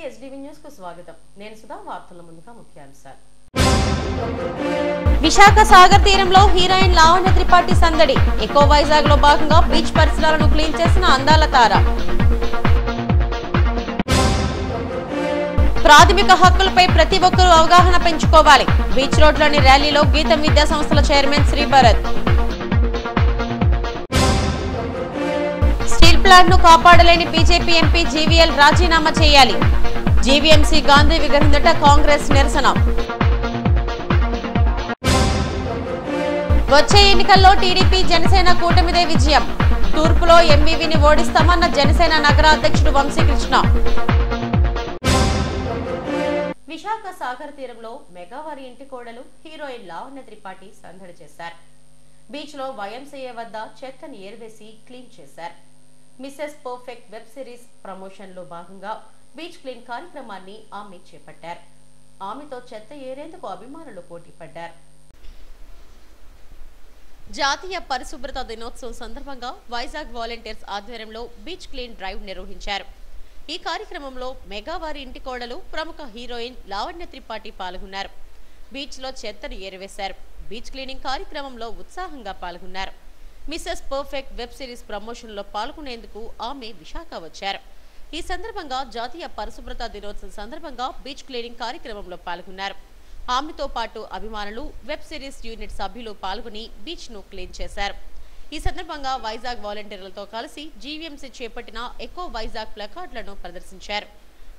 SDV news కు స్వాగతం. నేను సుధా. వార్తల ముందుగా ముఖ్యాంశాలు. విశాఖ సాగర్ తీరంలో హీరోయిన్ లావణ్య త్రిపాఠి సందడి. ఎకో వైజాగ్ లో భాగంగా బీచ్ పరిసరాలను క్లీన్ చేసిన అందాల తార. ప్రాథమిక హక్కులపై ప్రతి ఒక్కరూ అవగాహన పెంచుకోవాలి. బీచ్ రోడ్లోని ర్యాలీలో గీతం విద్యా సంస్థల chairman Shri Bharat. Steel plant ను కాపాడలేని బీజేపీ ఎంపీ జీవీఎల్ రాజీనామా చేయాలి. జీవీఎంసీ గాంధీ విగ్రహం దగ్గర కాంగ్రెస్ నిరసన. వచ్చే ఎన్నికల్లో టీడీపీ జనసేన కూటమిదే విజయం. తూర్పులో ఎంవీవీని ఓడిస్తామన్న జనసేన నగర అధ్యక్షుడు వంశీకృష్ణ. విశాఖ సాగర్ తీరంలో మెగావారి ఇంటి కోడలు హీరోయిన్ లావణ్య త్రిపాఠి సందడి చేశారు. బీచ్ లో వైఎంసీఏ వద్ద చెత్తని ఏరివేసి క్లీన్ చేశారు. Mrs perfect web series promotion లో భాగంగా బీచ్ క్లీన్ కార్యక్రమాన్ని ఆమె చేపట్టారు. ఆమెతో చెత్త ఏరేందుకు అభిమానులు పోటీ పడ్డారు. జాతీయ పరిశుభ్రత దినోత్సవం సందర్భంగా వైజాగ్ వాలంటీర్స్ ఆధ్వర్యంలో బీచ్ క్లీన్ డ్రైవ్ నిర్వహించారు. ఈ కార్యక్రమంలో మెగావారి ఇంటి కోడలు ప్రముఖ హీరోయిన్ లావణ్య త్రిపాఠి పాల్గొన్నారు. బీచ్ లో చెత్తను ఏరివేశారు. బీచ్ క్లీనింగ్ కార్యక్రమంలో ఉత్సాహంగా పాల్గొన్నారు. Mrs perfect web series promotion లో పాల్గొనేందుకు ఆమె విశాఖ వచ్చారు. ఈ సందర్భంగా జాతీయ పరిశుభ్రత దినోత్సవం సందర్భంగా బీచ్ క్లీనింగ్ కార్యక్రమంలో పాల్గొన్నారు. ఆమెతో పాటు అభిమానులు, వెబ్ సిరీస్ యూనిట్ సభ్యులు పాల్గొని బీచ్ ను క్లీన్ చేశారు. ఈ సందర్భంగా వైజాగ్ వాలంటీర్లతో కలిసి జీవీఎంసీ చేపట్టిన ఎకో వైజాగ్ ప్లకార్డులను ప్రదర్శించారు.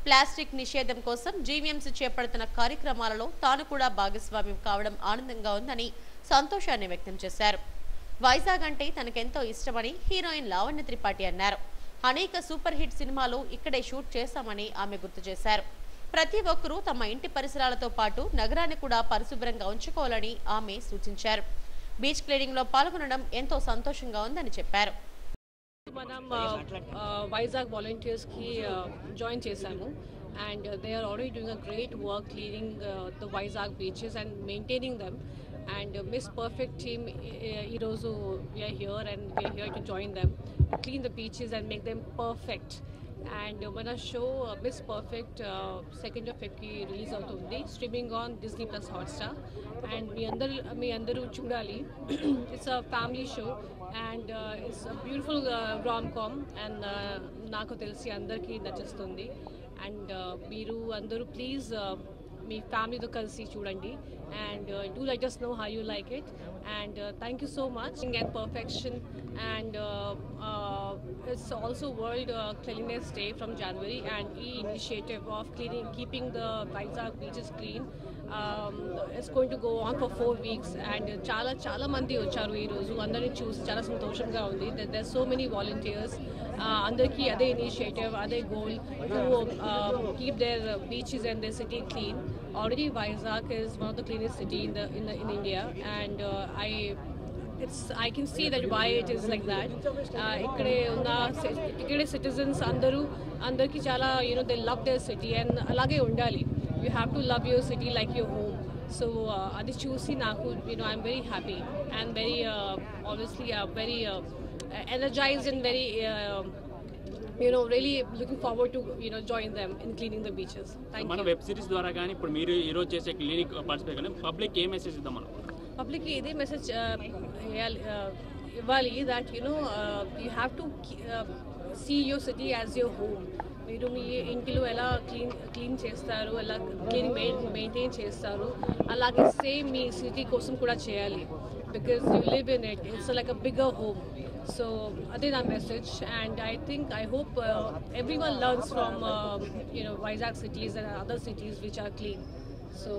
ప్లాస్టిక్ నిషేధం కోసం జీవీఎంసీ చేపడుతున్న కార్యక్రమాలలో తాను కూడా భాగస్వామ్యం కావడం ఆనందంగా ఉందని సంతోషాన్ని వ్యక్తం చేశారు. వైజాగ్ అంటే తనకెంతో ఇష్టమని హీరోయిన్ లావణ్య త్రిపాఠి అన్నారు. అనేక సూపర్ హిట్ సినిమాలు ఇక్కడే షూట్ చేశామని ఆమె గుర్తు చేశారు. ప్రతి ఒక్కరూ తమ ఇంటి పరిసరాలతో పాటు నగరాన్ని కూడా పరిశుభ్రంగా ఉంచుకోవాలని ఆమె సూచించారు. బీచ్ క్లీనింగ్ లో పాల్గొనడం ఎంతో సంతోషంగా ఉందని చెప్పారు. మనం వైజాగ్ వాలంటీర్స్ కి జాయిన్ చేశాము and they are already doing a great work cleaning the Vizag beaches and maintaining them. And Miss Perfect team irozu we are here and we are here to join them to clean the beaches and make them perfect. And when our show Miss Perfect 2nd of February release avutundi streaming on Disney Plus Hotstar and me andaru chudali. It's a family show and it's a beautiful rom-com and naaku telisi andarki nachustundi and meeru andaru please మీ ఫ్యామిలీతో కలిసి చూడండి and do let us know how you like it and thank you so much and perfection and it's also World Cleanliness Day from January and initiative of keeping the Vizag beaches clean it's going to go on for 4 weeks and చాలా మంది వచ్చారు ఈ రోజు. అందరిని చూసి చాలా సంతోషంగా ఉంది. there's so many volunteers అందరికీ అదే ఇనిషియేటివ్, అదే goal to keep their beaches and their city clean. Already Vizag is one of the cleanest city in India and I can see that why it is like that. ikkade citizens andarki chala they love their city and alage undali. You have to love your city like your home. So adi chusi naku I'm very happy and very obviously very energized and very really looking forward to join them in cleaning the beaches. Thank you. మన web series ద్వారా గాని ఇప్పుడు మీరు ఈ రోజు చేసే clinic participate గాని public ఏ message ఇద్దాం మనం? పబ్లిక్ కి ఇదే మెసేజ్ ఇవ్వాలి that you have to see your city as your home. మీరు మీ ఇంటిలో ఎలా క్లీన్ చేస్తారు, ఎలా క్లీన్ మెయింటైన్ చేస్తారు, అలాగే సేమ్ మీ సిటీ కోసం కూడా చేయాలి. because you live in it, it's like a bigger home. So that's our message and I hope everyone learns from Vizag cities and other cities which are clean. So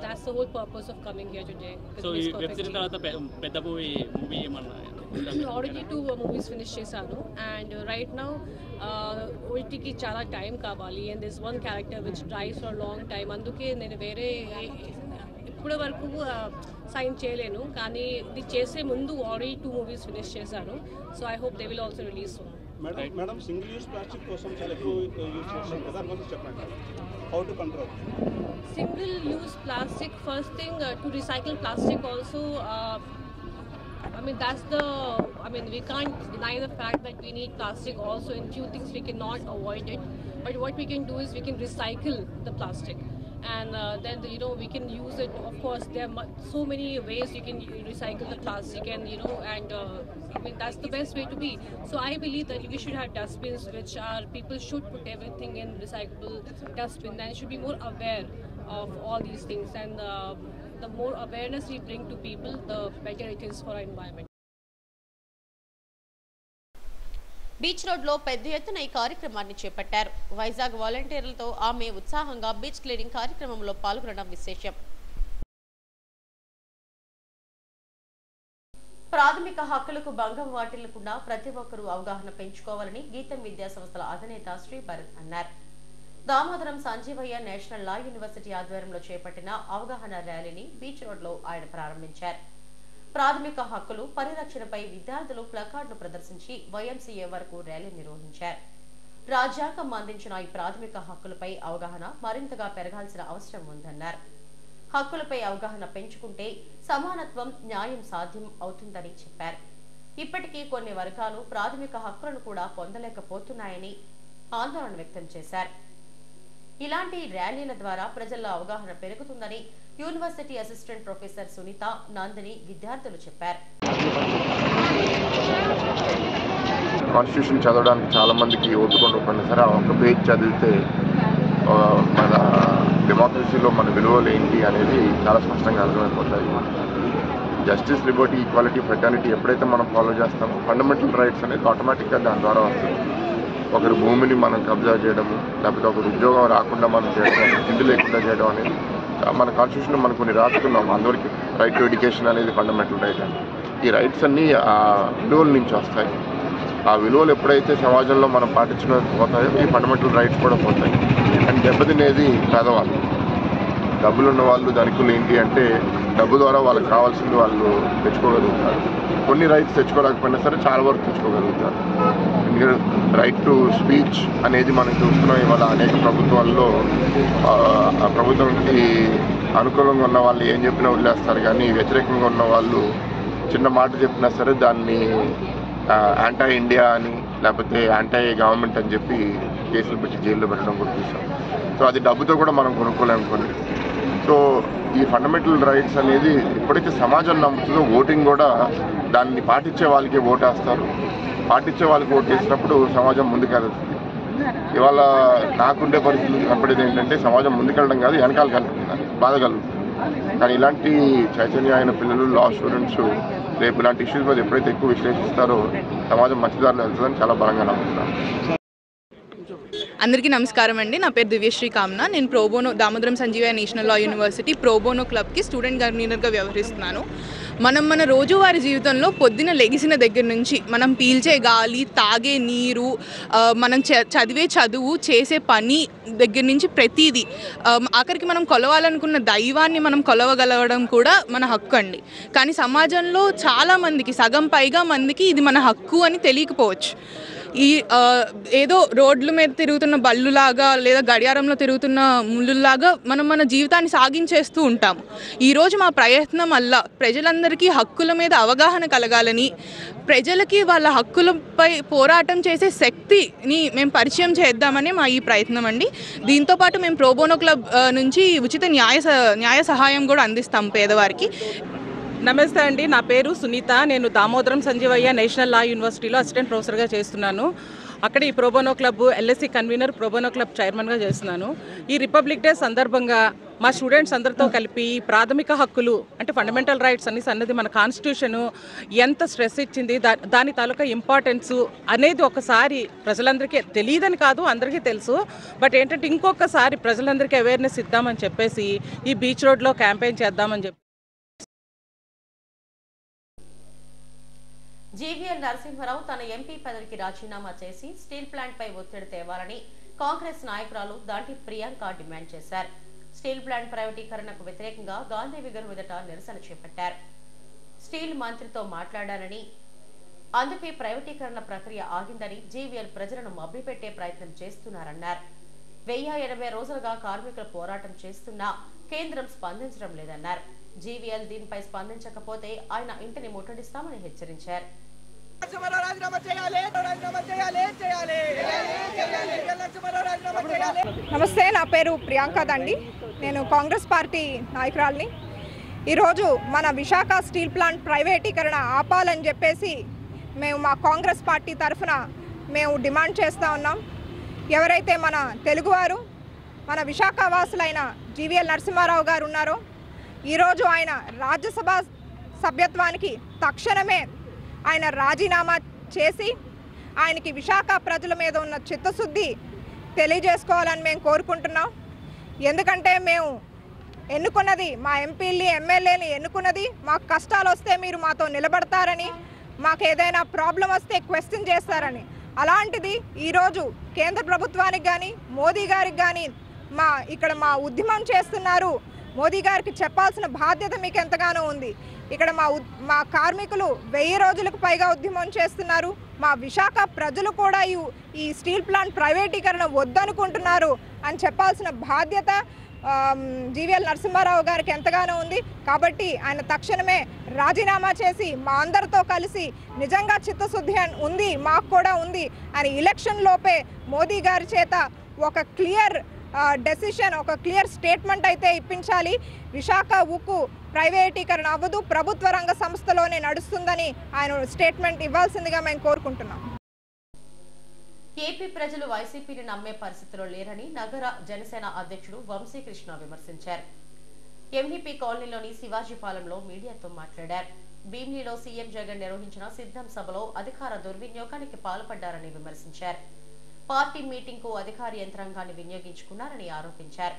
that's the whole purpose of coming here today. So web series tarvata pedda movie emanna already 2 movies finished chesanu and right now OTT ki chala time kavali and there's one character which drives for a long time anduke nenu vere ఇప్పటి వరకు sign చేయలేను కానీ ఇది చేసే ముందు already 2 movies finish చేశాను. So I hope they will also release soon. Madam single use plastic కోసం చాలా ఎక్కువ యూజ్ చేస్తాం కదా, దాని గురించి చెప్పండి. How to control single use plastic? First thing to recycle plastic also I mean, we can't deny the fact that we need plastic also. In few things we cannot avoid it. But what we can do is we can recycle the plastic. And then, we can use it. Of course, there are so many ways you can recycle the plastic and, that's the best way to be. So I believe that we should have dustbins people should put everything in recyclable dustbin, and should be more aware of all these things. And the more awareness we bring to people, the better it is for our environment. Beach రోడ్లో పెద్ద ఎత్తున ఈ కార్యక్రమాన్ని చేపట్టారు. వైజాగ్ వాలంటీర్లతో ఆమె ఉత్సాహంగా beach cleaning కార్యక్రమంలో పాల్గొనడం విశేషం. ప్రాథమిక హక్కులకు భంగం వాటిల్లకుండా ప్రతి ఒక్కరూ అవగాహన పెంచుకోవాలని గీతం విద్యా సంస్థల అధినేత శ్రీ భరత్ అన్నారు. Damodaram Sanjivayya national law university ఆధ్వర్యంలో చేపట్టిన అవగాహన ర్యాలీని బీచ్ రోడ్లో ఆయన ప్రారంభించారు. ప్రాథమిక హక్కులు పరిరక్షణపై విద్యార్థులు ప్లకార్డును ప్రదర్శించి వైఎంసీఏ వరకు ర్యాలీ నిర్వహించారు. రాజ్యాంగం అందించిన ఈ ప్రాథమిక హక్కులపై అవగాహన మరింతగా పెరగాల్సిన అవసరం ఉందన్నారు. హక్కులపై అవగాహన పెంచుకుంటే సమానత్వం, న్యాయం సాధ్యం అవుతుందని చెప్పారు. ఇప్పటికీ కొన్ని వర్గాలు ప్రాథమిక హక్కులను కూడా పొందలేకపోతున్నాయని ఆందోళన వ్యక్తం చేశారు. ఇలాంటి ర్యాలీల ద్వారా ప్రజల్లో అవగాహన పెరుగుతుందని university assistant professor Sunitha, Nandini విద్యార్థులు చెప్పారు. కాన్స్టిట్యూషన్ చదవడానికి చాలా మందికి ఓపిక సరే ఒక పేజ్ చదివితే మన డెమోక్రసీలో మన విలువలు ఏంటి అనేది చాలా స్పష్టంగా అర్థమైపోతాయి. జస్టిస్, లిబర్టీ, ఈక్వాలిటీ, ఫ్రెటర్నిటీ ఎప్పుడైతే మనం ఫాలో చేస్తామో ఫండమెంటల్ రైట్స్ అనేది ఆటోమేటిక్గా దాని ద్వారా వస్తుంది. ఒకరి భూమిని మనం కబ్జా చేయడము, లేకపోతే ఒకరు ఉద్యోగం రాకుండా మనం చేయడం, ఇంటి లేకుండా చేయడం అనేది మన కాన్స్టిట్యూషన్లో మనం కొన్ని రాసుకున్నాము. అందరికీ రైట్ టు ఎడ్యుకేషన్ అనేది ఫండమెంటల్ రైట్ అని. ఈ రైట్స్ అన్నీ ఆ విలువల నుంచి వస్తాయి. ఆ విలువలు ఎప్పుడైతే సమాజంలో మనం పాటించడం పోతాయో ఈ ఫండమెంటల్ రైట్స్ కూడా పోతాయి. అండ్ దెబ్బతినేది పేదవాళ్ళు. డబ్బులు ఉన్న వాళ్ళు ధనికులు ఏంటి అంటే డబ్బు ద్వారా వాళ్ళకి కావాల్సింది వాళ్ళు తెచ్చుకోగలుగుతారు. కొన్ని రైట్స్ తెచ్చుకోలేకపోయినా సరే చాలా వరకు తెచ్చుకోగలుగుతారు. రైట్ టు స్పీచ్ అనేది మనం చూస్తున్నాం. ఇవాళ అనేక ప్రభుత్వాల్లో ప్రభుత్వానికి అనుకూలంగా ఉన్న వాళ్ళు ఏం చెప్పినా వదిలేస్తారు, కానీ వ్యతిరేకంగా ఉన్న వాళ్ళు చిన్న మాట చెప్పినా సరే దాన్ని యాంటీ ఇండియా అని లేకపోతే యాంటీ గవర్నమెంట్ అని చెప్పి కేసులు పెట్టి జైల్లో పెట్టడం కూడా చూసాం. సో అది డబ్బుతో కూడా మనం కొనుక్కోలేము కొన్ని. సో ఈ ఫండమెంటల్ రైట్స్ అనేది ఎప్పుడైతే సమాజం నమ్ముతుందో ఓటింగ్ కూడా దాన్ని పాటించే వాళ్ళకి ఓటేస్తారు. పాటించే వాళ్ళకి ఓటు వేసినప్పుడు సమాజం ముందుకెళ్తుంది. ఇవాళ నాకుండే పరిస్థితులు కనపడేది ఏంటంటే సమాజం ముందుకెళ్ళడం కాదు, వెనకాల కలుగుతుంది, బాధ కలుగుతుంది. కానీ ఇలాంటి చైతన్య అయిన పిల్లలు, లా స్టూడెంట్స్ రేపు ఇలాంటి ఇష్యూస్ మీద ఎప్పుడైతే ఎక్కువ విశ్లేషిస్తారో సమాజం మంచిదారిలో వెళ్తుందని చాలా బలంగా నమ్ముతున్నాను. అందరికీ నమస్కారం అండి. నా పేరు దివ్యశ్రీ కామ్నా. నేను pro bono Damodaram Sanjivayya national law university pro bono క్లబ్కి స్టూడెంట్ కన్వీనర్గా వ్యవహరిస్తున్నాను. మన రోజువారీ జీవితంలో పొద్దున లెగిసిన దగ్గర నుంచి మనం పీల్చే గాలి, తాగే నీరు, మనం చదివే చదువు, చేసే పని దగ్గర నుంచి ప్రతిదీ, ఆఖరికి మనం కొలవాలనుకున్న దైవాన్ని మనం కొలవగలగడం కూడా మన హక్కు అండి. కానీ సమాజంలో చాలామందికి, సగం పైగా మందికి ఇది మన హక్కు అని తెలియకపోవచ్చు. ఈ ఏదో రోడ్ల మీద తిరుగుతున్న బళ్ళులాగా లేదా గడియారంలో తిరుగుతున్న ముళ్ళులాగా మనం మన జీవితాన్ని సాగించేస్తూ ఉంటాము. ఈరోజు మా ప్రయత్నం వల్ల ప్రజలందరికీ హక్కుల మీద అవగాహన కలగాలని, ప్రజలకి వాళ్ళ హక్కులపై పోరాటం చేసే శక్తిని మేము పరిచయం చేద్దామని మా ఈ ప్రయత్నం అండి. దీంతోపాటు మేము ప్రోబోనో క్లబ్ నుంచి ఉచిత న్యాయ సహాయం కూడా అందిస్తాం పేదవారికి. నమస్తే అండి, నా పేరు సునీత. నేను దామోదరం సంజీవయ్య నేషనల్ లా యూనివర్సిటీలో అసిస్టెంట్ ప్రొఫెసర్గా చేస్తున్నాను. అక్కడ ఈ pro bono club LSC convener, pro bono club చైర్మన్గా చేస్తున్నాను. ఈ రిపబ్లిక్ డే సందర్భంగా మా స్టూడెంట్స్ అందరితో కలిపి ప్రాథమిక హక్కులు అంటే ఫండమెంటల్ రైట్స్ అన్నది మన కాన్స్టిట్యూషను ఎంత స్ట్రెస్ ఇచ్చింది, దాని తాలూకా ఇంపార్టెన్సు అనేది ఒకసారి ప్రజలందరికీ తెలియదని కాదు, అందరికీ తెలుసు. బట్ ఏంటంటే ఇంకొకసారి ప్రజలందరికీ అవేర్నెస్ ఇద్దామని చెప్పేసి ఈ బీచ్ రోడ్లో క్యాంపెయిన్ చేద్దామని చెప్పి జీవీఎల్ నరసింహారావు తన ఎంపీ పదవికి రాజీనామా చేసి స్టీల్ ప్లాంట్ పై ఒత్తిడి తేవాలని కాంగ్రెస్ నాయకురాలు దాంటి ప్రియాంక డిమాండ్ చేశారు. స్టీల్ ప్లాంట్ ప్రైవేటీకరణకు వ్యతిరేకంగా గాంధీ విగ్రహం ఎదుట నిరసన చేపట్టారు. స్టీల్ మంత్రితో మాట్లాడారని, అందుకే ప్రైవేటీకరణ ప్రక్రియ ఆగిందని జీవీఎల్ ప్రజలను మభ్యపెట్టే ప్రయత్నం చేస్తున్నారన్నారు. 1080 రోజులుగా కార్మికుల పోరాటం చేస్తున్నా కేంద్రం స్పందించడం లేదన్నారు. జీవీఎల్ దీనిపై స్పందించకపోతే ఆయన ఇంటిని ముట్టడిస్తామని హెచ్చరించారు. నమస్తే, నా పేరు ప్రియాంక దండి. నేను కాంగ్రెస్ పార్టీ నాయకురాలిని. ఈరోజు మన విశాఖ స్టీల్ ప్లాంట్ ప్రైవేటీకరణ ఆపాలని చెప్పేసి మేము మా కాంగ్రెస్ పార్టీ తరఫున మేము డిమాండ్ చేస్తూ ఉన్నాం. ఎవరైతే మన తెలుగువారు మన విశాఖ వాసులైన జీవీఎల్ నరసింహారావు గారు ఉన్నారో ఈరోజు ఆయన రాజ్యసభ సభ్యత్వానికి తక్షణమే ఆయన రాజీనామా చేసి ఆయనకి విశాఖ ప్రజల మీద ఉన్న చిత్తశుద్ధి తెలియజేసుకోవాలని మేము కోరుకుంటున్నాం. ఎందుకంటే మేము ఎన్నుకున్నది మా ఎంపీల్ని ఎమ్మెల్యేని ఎన్నుకున్నది మాకు కష్టాలు వస్తే మీరు మాతో నిలబడతారని, మాకు ఏదైనా ప్రాబ్లం వస్తే క్వశ్చన్ చేస్తారని. అలాంటిది ఈరోజు కేంద్ర ప్రభుత్వానికి కానీ మోదీ గారికి కానీ ఇక్కడ మా ఉద్యమం చేస్తున్నారు, మోదీ గారికి చెప్పాల్సిన బాధ్యత మీకు ఎంతగానో ఉంది. ఇక్కడ మా కార్మికులు 1000 రోజులకు పైగా ఉద్యమం చేస్తున్నారు. మా విశాఖ ప్రజలు కూడా ఈ స్టీల్ ప్లాంట్ ప్రైవేటీకరణ వద్దనుకుంటున్నారు అని చెప్పాల్సిన బాధ్యత జీవీఎల్ నరసింహారావు గారికి ఎంతగానో ఉంది. కాబట్టి ఆయన తక్షణమే రాజీనామా చేసి మా అందరితో కలిసి నిజంగా చిత్తశుద్ధి ఉంది, మాకు కూడా ఉంది అని ఎలక్షన్ లోపే మోదీ గారి చేత ఒక క్లియర్ డెసిషన్, ఒక క్లియర్ స్టేట్మెంట్ అయితే ఇప్పించాలి. విశాఖ ఉక్కు ప్రైవేటీకరణ అవ్వదు, ప్రభుత్వ రంగ సంస్థలోనే నడుస్తుందని ఆయన స్టేట్మెంట్ ఇవ్వాల్సిందిగా మేము కోరుకుంటున్నాం. ఏపీ ప్రజలు వైసీపీని నమ్మే పరిస్థితిలో లేరని నగర జనసేన అధ్యక్షుడు వంశీకృష్ణ విమర్శించారు. ఎంఈపీ కాలనీలోని శివాజీపాలెంలో మీడియాతో మాట్లాడారు. భీమిలిలో సీఎం జగన్ నిర్వహించిన సిద్ధం సభలో అధికార దుర్వినియోగానికి పాల్పడ్డారని విమర్శించారు. పార్టీ మీటింగ్ కు అధికార యంత్రాంగాన్ని వినియోగించుకున్నారని ఆరోపించారు.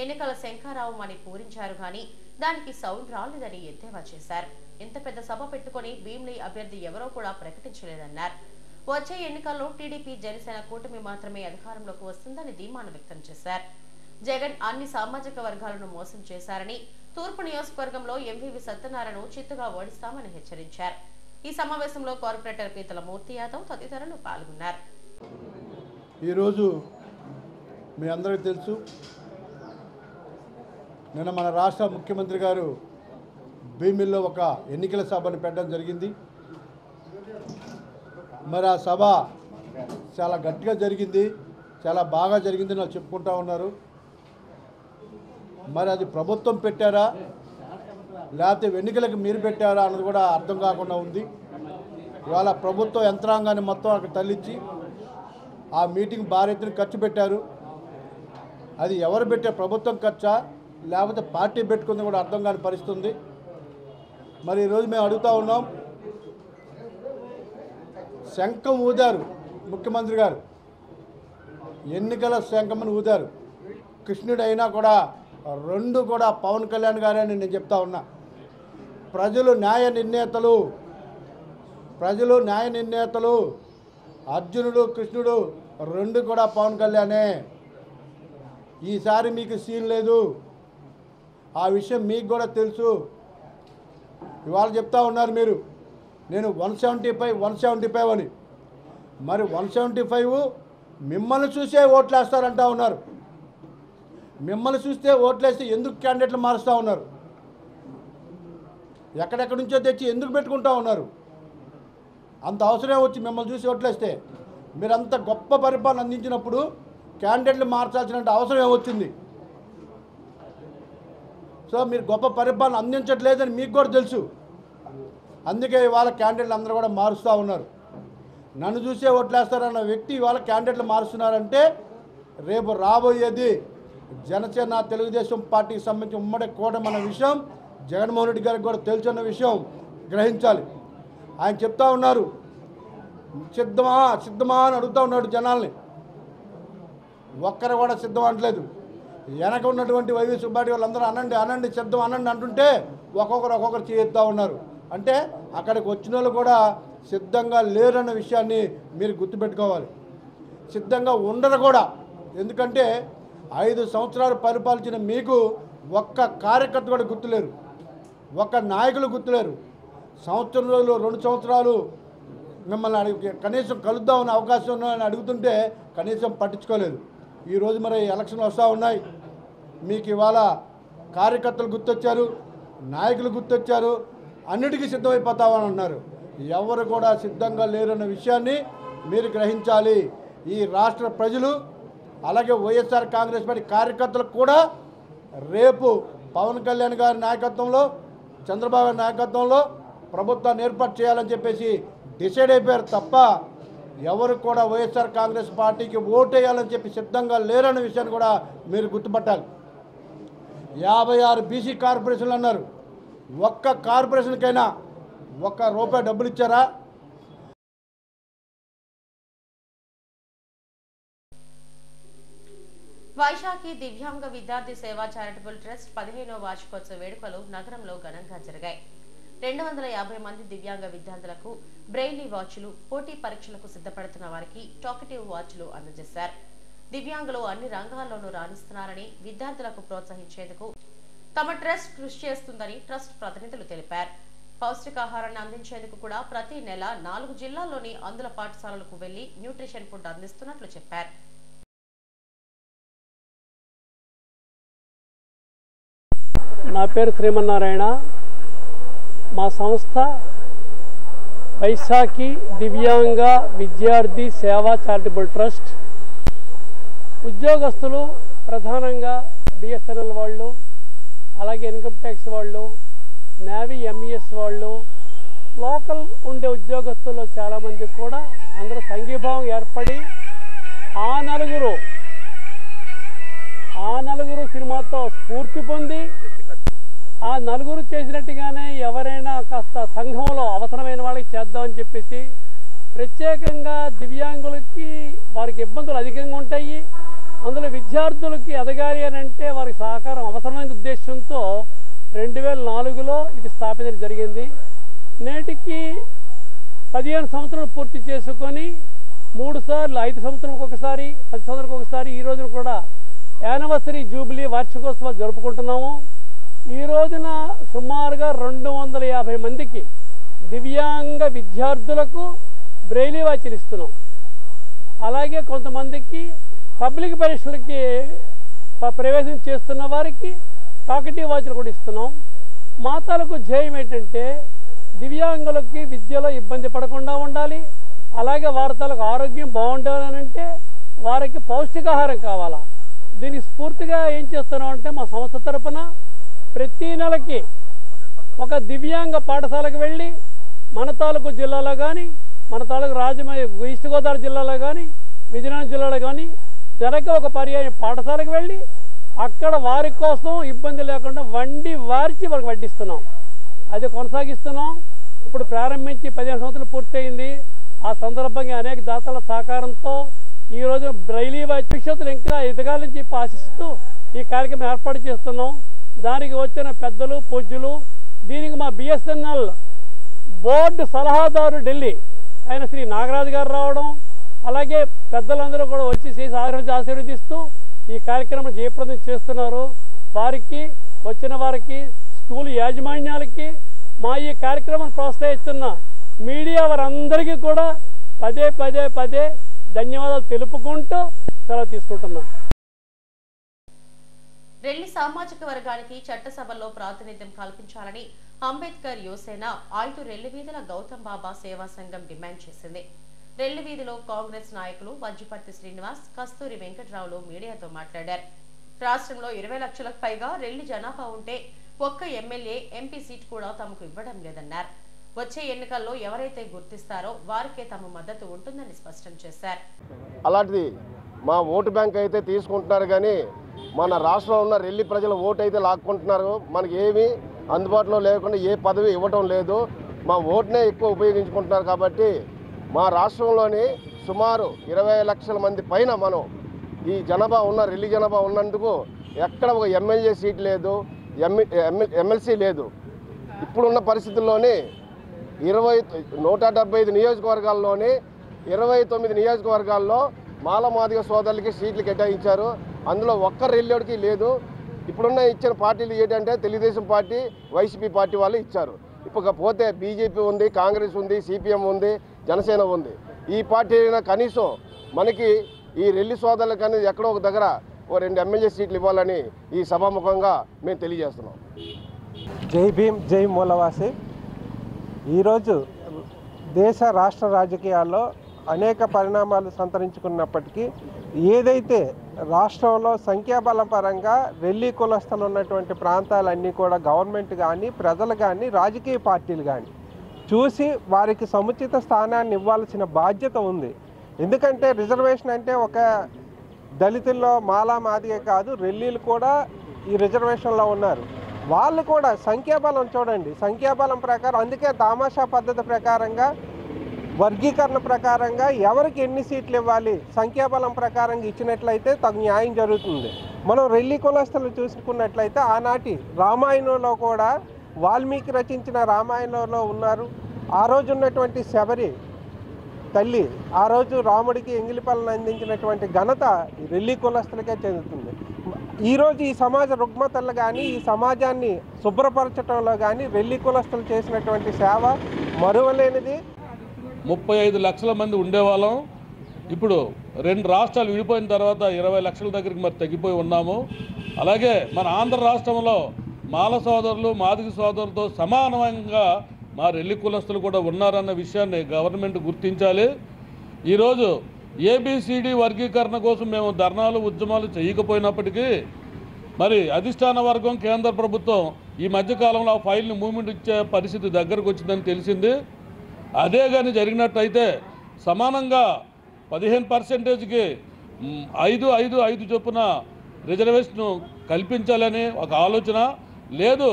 ఎన్నికల శంఖారావం అని పూరించారు గాని దానికి సౌండ్ రాలేదని ఎద్దేవా చేశారు. ఇంత పెద్ద సభ పెట్టుకుని భీమిలి అభ్యర్థి ఎవరో కూడా ప్రకటించలేదన్నారు. వచ్చే ఎన్నికల్లో టీడీపీ జనసేన కూటమి మాత్రమే అధికారంలోకి వస్తుందని ధీమాను వ్యక్తం చేశారు. జగన్ అన్ని సామాజిక వర్గాలను మోసం చేశారని, తూర్పు నియోజకవర్గంలో ఎంవీవి సత్యనారాయణ చిత్తుగా ఓడిస్తామని హెచ్చరించారు. ఈ సమావేశంలో కార్పొరేటర్ పీతల మూర్తి యాదవ్ తదితరులు పాల్గొన్నారు. ఈరోజు మీ అందరికీ తెలుసు, నిన్న మన రాష్ట్ర ముఖ్యమంత్రి గారు భీమిల్లో ఒక ఎన్నికల సభను పెట్టడం జరిగింది. మరి ఆ సభ చాలా గట్టిగా జరిగింది, చాలా బాగా జరిగింది నాకు చెప్పుకుంటా ఉన్నారు. మరి అది ప్రభుత్వం పెట్టారా లేకపోతే ఎన్నికలకు మీరు పెట్టారా అన్నది కూడా అర్థం కాకుండా ఉంది. ఇవాళ ప్రభుత్వ యంత్రాంగాన్ని మొత్తం అక్కడ తరలించి ఆ మీటింగ్ భారీ ఎత్తున ఖర్చు పెట్టారు. అది ఎవరు పెట్టే ప్రభుత్వం ఖర్చా లేకపోతే పార్టీ పెట్టుకుంది కూడా అర్థం కాని పరిస్థితి ఉంది. మరి ఈరోజు మేము అడుగుతూ ఉన్నాం, శంఖం ఊదారు ముఖ్యమంత్రి గారు, ఎన్నికల శంఖంని ఊదారు. కృష్ణుడు అయినా కూడా రెండు కూడా పవన్ కళ్యాణ్ గారే అని నేను చెప్తా ఉన్నా. ప్రజలు న్యాయ నిర్ణేతలు అర్జునుడు కృష్ణుడు రెండు కూడా పవన్ కళ్యాణే. ఈసారి మీకు సీన్ లేదు, ఆ విషయం మీకు కూడా తెలుసు. ఇవాళ చెప్తా ఉన్నారు మీరు, నేను 175 అని. మరి 175 మిమ్మల్ని చూసే ఓట్లేస్తారంటా ఉన్నారు. మిమ్మల్ని చూస్తే ఓట్లేస్తే ఎందుకు క్యాండిడేట్లు మారుస్తూ ఉన్నారు? ఎక్కడెక్కడి నుంచో తెచ్చి ఎందుకు పెట్టుకుంటా ఉన్నారు? అంత అవసరం వచ్చి మిమ్మల్ని చూసి ఓట్లేస్తే మీరంత గొప్ప పరిపాలన అందించినప్పుడు క్యాండిడేట్లు మార్చాల్సిన అవసరం ఏమొచ్చింది? సో మీరు గొప్ప పరిపాలన అందించట్లేదని మీకు కూడా తెలుసు. అందుకే ఇవాళ క్యాండిడేట్లు అందరూ కూడా మారుస్తూ ఉన్నారు. నన్ను చూసే ఓట్లేస్తారన్న వ్యక్తి ఇవాళ క్యాండిడేట్లు మారుస్తున్నారంటే రేపు రాబోయేది జనసేన తెలుగుదేశం పార్టీకి సంబంధించి ఉమ్మడి కూటమి అన్న విషయం జగన్మోహన్ రెడ్డి గారికి కూడా తెలుసున్న విషయం గ్రహించాలి. ఆయన చెప్తా ఉన్నారు, సిద్ధమా అని అడుగుతూ ఉన్నాడు జనాల్ని. ఒక్కరు కూడా సిద్ధం అనట్లేదు. వెనక ఉన్నటువంటి వైవి సుబ్బారెడ్డి వాళ్ళందరూ అనండి సిద్ధం అనండి అంటుంటే ఒక్కొక్కరు చేస్తూ ఉన్నారు. అంటే అక్కడికి వచ్చిన వాళ్ళు కూడా సిద్ధంగా లేరన్న విషయాన్ని మీరు గుర్తుపెట్టుకోవాలి. సిద్ధంగా ఉండరు కూడా. ఎందుకంటే 5 సంవత్సరాలు పరిపాలించిన మీకు ఒక్క కార్యకర్త కూడా గుర్తులేరు, ఒక్క నాయకులు గుర్తులేరు. సంవత్సరం రోజులు 2 సంవత్సరాలు మిమ్మల్ని కనీసం కలుద్దామని అవకాశం ఉన్నాయని అడుగుతుంటే కనీసం పట్టించుకోలేదు. ఈరోజు మరి ఎలక్షన్లు వస్తూ ఉన్నాయి, మీకు ఇవాళ కార్యకర్తలు గుర్తొచ్చారు, నాయకులు గుర్తొచ్చారు, అన్నిటికీ సిద్ధమైపోతామని అన్నారు. ఎవరు కూడా సిద్ధంగా లేరన్న విషయాన్ని మీరు గ్రహించాలి. ఈ రాష్ట్ర ప్రజలు అలాగే వైఎస్ఆర్ కాంగ్రెస్ పార్టీ కార్యకర్తలకు కూడా రేపు పవన్ కళ్యాణ్ గారి నాయకత్వంలో, చంద్రబాబు గారి నాయకత్వంలో ప్రభుత్వాన్ని ఏర్పాటు చేయాలని చెప్పేసి డిసైడ్ అయిపోయారు తప్ప ఎవరు కూడా వైఎస్ఆర్ కాంగ్రెస్ పార్టీకి ఓటేయాలని చెప్పి సిద్ధంగా లేరన్న విషయాన్ని కూడా మీరు గుర్తుపట్టాలి. 56 బీసీ కార్పొరేషన్లు అన్నారు. ఒక్క కార్పొరేషన్కైనా ₹1 డబ్బులు ఇచ్చారా? వైశాఖి దివ్యాంగ విద్యార్థి సేవా చారిటబుల్ ట్రస్ట్ 15వ వార్షికోత్సవ వేడుకలు నగరంలో ఘనంగా జరిగాయి. 250 మంది దివ్యాంగ విద్యార్థులకు బ్రెయిలీ వాచ్లు, పోటీ పరీక్షలకు సిద్ధపడుతున్న వారికి టాకెటివ్ వాచ్లు అందజేశారు. దివ్యాంగులు అన్ని రంగాల్లోనూ రాణిస్తున్నారని, విద్యార్థులకు ప్రోత్సహించేందుకు తమ ట్రస్ట్ కృషి చేస్తుందని ట్రస్ట్ ప్రతినిధులు తెలిపారు. పౌష్టికాహారాన్ని అందించేందుకు కూడా ప్రతి నెల 4 జిల్లాల్లోని అందుల పాఠశాలలకు వెళ్లి న్యూట్రిషన్ ఫుడ్ అందిస్తున్నట్లు చెప్పారు. నా పేరు శ్రీమన్నారాయణ. మా సంస్థ వైశాఖి దివ్యాంగ విద్యార్థి సేవా చారిటబుల్ ట్రస్ట్. ఉద్యోగస్తులు ప్రధానంగా బిఎస్ఎన్ఎల్ వాళ్ళు, అలాగే ఇన్కమ్ ట్యాక్స్ వాళ్ళు, నేవీ ఎంఈఎస్ వాళ్ళు, లోకల్ ఉండే ఉద్యోగస్తుల్లో చాలామంది కూడా అందరూ సంఘీభావం ఏర్పడి ఆ నలుగురు సినిమాతో స్ఫూర్తి పొంది ఆ నలుగురు చేసినట్టుగానే ఎవరైనా కాస్త సంఘంలో అవసరమైన వాళ్ళకి చేద్దామని చెప్పేసి ప్రత్యేకంగా దివ్యాంగులకి వారికి ఇబ్బందులు అధికంగా ఉంటాయి. అందులో విద్యార్థులకి ఎదగాలి అని అంటే వారికి సహకారం అవసరమైన ఉద్దేశంతో 2004లో ఇది స్థాపించడం జరిగింది. నేటికి 15 సంవత్సరాలు పూర్తి చేసుకొని 3 సార్లు 5 సంవత్సరాలకు ఒకసారి, 10 సంవత్సరాలకు ఒకసారి ఈ రోజున కూడా యానివర్సరీ జూబిలీ వార్షికోత్సవాలు జరుపుకుంటున్నాము. ఈ రోజున సుమారుగా 250 మందికి దివ్యాంగ విద్యార్థులకు బ్రెయిలీ వాచ్లు ఇస్తున్నాం. అలాగే కొంతమందికి పబ్లిక్ పరీక్షలకి ప్రవేశం చేస్తున్న వారికి టాకెటివ్ వాచ్లు కూడా ఇస్తున్నాం. మా తాలూకు ధ్యేయం ఏంటంటే దివ్యాంగులకి విద్యలో ఇబ్బంది పడకుండా ఉండాలి, అలాగే వారి తాలూకు ఆరోగ్యం బాగుండాలనంటే వారికి పౌష్టికాహారం కావాలా. దీనికి స్ఫూర్తిగా ఏం చేస్తున్నామంటే మా సంస్థ తరపున ప్రతి నెలకి ఒక దివ్యాంగ పాఠశాలకు వెళ్ళి మన తాలూకు జిల్లాలో కానీ, మన తాలూకు రాజమండ్రి ఈస్ట్ గోదావరి జిల్లాలో కానీ, విజయనగరం జిల్లాలో కానీ నెలకి ఒక పర్యాయం పాఠశాలకు వెళ్ళి అక్కడ వారి కోసం ఇబ్బంది లేకుండా వార్చి వాళ్ళకి వడ్డిస్తున్నాం. అది కొనసాగిస్తున్నాం. ఇప్పుడు ప్రారంభించి 15 సంవత్సరాలు పూర్తయింది. ఆ సందర్భంగా అనేక దాతల సహకారంతో ఈరోజు బ్రెయిలీ వాచ్ భవిష్యత్తులో ఇంకా ఎదగాలని చెప్పి ఆశిస్తూ ఈ కార్యక్రమం ఏర్పాటు చేస్తున్నాం. దానికి వచ్చిన పెద్దలు, పూజ్యులు, దీనికి మా బిఎస్ఎన్ఎల్ బోర్డు సలహాదారు ఢిల్లీ ఆయన శ్రీ నాగరాజు గారు రావడం, అలాగే పెద్దలందరూ కూడా వచ్చి చేసి ఆశీర్వదిస్తూ ఈ కార్యక్రమం జయప్రదం చేస్తున్నారు. వారికి, వచ్చిన వారికి, స్కూల్ యాజమాన్యాలకి, మా ఈ కార్యక్రమాన్ని ప్రోత్సహిస్తున్న మీడియా వారందరికీ కూడా పదే ధన్యవాదాలు తెలుపుకుంటూ సెలవు తీసుకుంటున్నాం. రెల్లి సామాజిక వర్గానికి చట్టసభల్లో ప్రాతినిధ్యం కల్పించాలని అంబేద్కర్ యువసేన ఆయుధ రెల్లివీధుల గౌతమ్ బాబా సేవా సంఘం డిమాండ్ చేసింది. రెల్లివీధిలో కాంగ్రెస్ నాయకులు వజ్జుపర్తి శ్రీనివాస్, కస్తూరి వెంకట్రావులు మీడియాతో మాట్లాడారు. రాష్ట్రంలో 20 లక్షలకు పైగా రెల్లి జనాభా ఉంటే ఒక్క ఎమ్మెల్యే, ఎంపీ సీట్ కూడా తమకు ఇవ్వడం లేదన్నారు. వచ్చే ఎన్నికల్లో ఎవరైతే గుర్తిస్తారో వారికే తమ మద్దతు ఉంటుందని స్పష్టం చేశారు. అలాంటిది మా ఓటు బ్యాంక్ అయితే తీసుకుంటున్నారు, కానీ మన రాష్ట్రంలో ఉన్న రెల్లి ప్రజల ఓటు అయితే లాక్కుంటున్నారు. మనకి ఏమీ అందుబాటులో లేకుండా ఏ పదవి ఇవ్వటం లేదు. మా ఓటునే ఎక్కువ ఉపయోగించుకుంటున్నారు. కాబట్టి మా రాష్ట్రంలోని సుమారు 20 లక్షల మంది పైన మనం ఈ జనాభా ఉన్న రెల్లి జనాభా ఉన్నందుకు ఎక్కడ ఒక ఎమ్మెల్యే సీట్ లేదు, ఎమ్మెల్సీ లేదు. ఇప్పుడున్న పరిస్థితుల్లోని 175 నియోజకవర్గాల్లోని 29 నియోజకవర్గాల్లో మాలమాదిగ సోదరులకి సీట్లు కేటాయించారు. అందులో ఒక్క రెల్లికి లేదు. ఇప్పుడున్న ఇచ్చిన పార్టీలు ఏంటంటే తెలుగుదేశం పార్టీ, వైసీపీ పార్టీ వాళ్ళు ఇచ్చారు. ఇకపోతే బీజేపీ ఉంది, కాంగ్రెస్ ఉంది, సిపిఎం ఉంది, జనసేన ఉంది. ఈ పార్టీ అయినా కనీసం మనకి ఈ రెల్లి సోదరులకు అనేది ఎక్కడో ఒక దగ్గర 2 ఎమ్మెల్యే సీట్లు ఇవ్వాలని ఈ సభాముఖంగా మేము తెలియజేస్తున్నాం. జై భీమ్, జై మూలవాసి. ఈరోజు దేశ రాష్ట్ర రాజకీయాల్లో అనేక పరిణామాలు సంతరించుకున్నప్పటికీ ఏదైతే రాష్ట్రంలో సంఖ్యాబలం పరంగా రెల్లి కులస్తులు ఉన్నటువంటి ప్రాంతాలన్నీ కూడా గవర్నమెంట్ కానీ, ప్రజలు కానీ, రాజకీయ పార్టీలు కానీ చూసి వారికి సముచిత స్థానాన్ని ఇవ్వాల్సిన బాధ్యత ఉంది. ఎందుకంటే రిజర్వేషన్ అంటే ఒక దళితుల్లో మాలా మాదిగే కాదు, రెల్లీలు కూడా ఈ రిజర్వేషన్లో ఉన్నారు. వాళ్ళు కూడా సంఖ్యాబలం చూడండి, సంఖ్యాబలం ప్రకారం, అందుకే దామాషా పద్ధతి ప్రకారంగా వర్గీకరణ ప్రకారంగా ఎవరికి ఎన్ని సీట్లు ఇవ్వాలి సంఖ్యాబలం ప్రకారంగా ఇచ్చినట్లయితే తగు న్యాయం జరుగుతుంది. మనం రెల్లి కులస్తులు చూసుకున్నట్లయితే ఆనాటి రామాయణంలో కూడా వాల్మీకి రచించిన రామాయణంలో ఉన్నారు. ఆ రోజు ఉన్నటువంటి శబరి తల్లి ఆ రోజు రాముడికి ఎంగిలిపల్లను అందించినటువంటి ఘనత రెల్లి కులస్తులకే చెందుతుంది. ఈరోజు ఈ సమాజ రుగ్మతలు కానీ, ఈ సమాజాన్ని శుభ్రపరచడంలో కానీ రెల్లి కులస్తులు చేసినటువంటి సేవ మరువలేనిది. 35 లక్షల మంది ఉండేవాళ్ళం. ఇప్పుడు 2 రాష్ట్రాలు విడిపోయిన తర్వాత 20 లక్షల దగ్గరికి మరి తగ్గిపోయి ఉన్నాము. అలాగే మన ఆంధ్ర రాష్ట్రంలో మాల సోదరులు, మాదిగ సోదరులతో సమానంగా మా రెల్లి కులస్తులు కూడా ఉన్నారన్న విషయాన్ని గవర్నమెంట్ గుర్తించాలి. ఈరోజు ఏబిసిడి వర్గీకరణ కోసం మేము ధర్నాలు, ఉద్యమాలు చేయకపోయినప్పటికీ మరి అధిష్టాన వర్గం, కేంద్ర ప్రభుత్వం ఈ మధ్యకాలంలో ఆ ఫైల్ని మూవ్మెంట్ ఇచ్చే పరిస్థితి దగ్గరకు వచ్చిందని తెలిసింది. అదే కానీ జరిగినట్టయితే సమానంగా 15%కి 5 చొప్పున రిజర్వేషన్ కల్పించాలని ఒక ఆలోచన లేదు.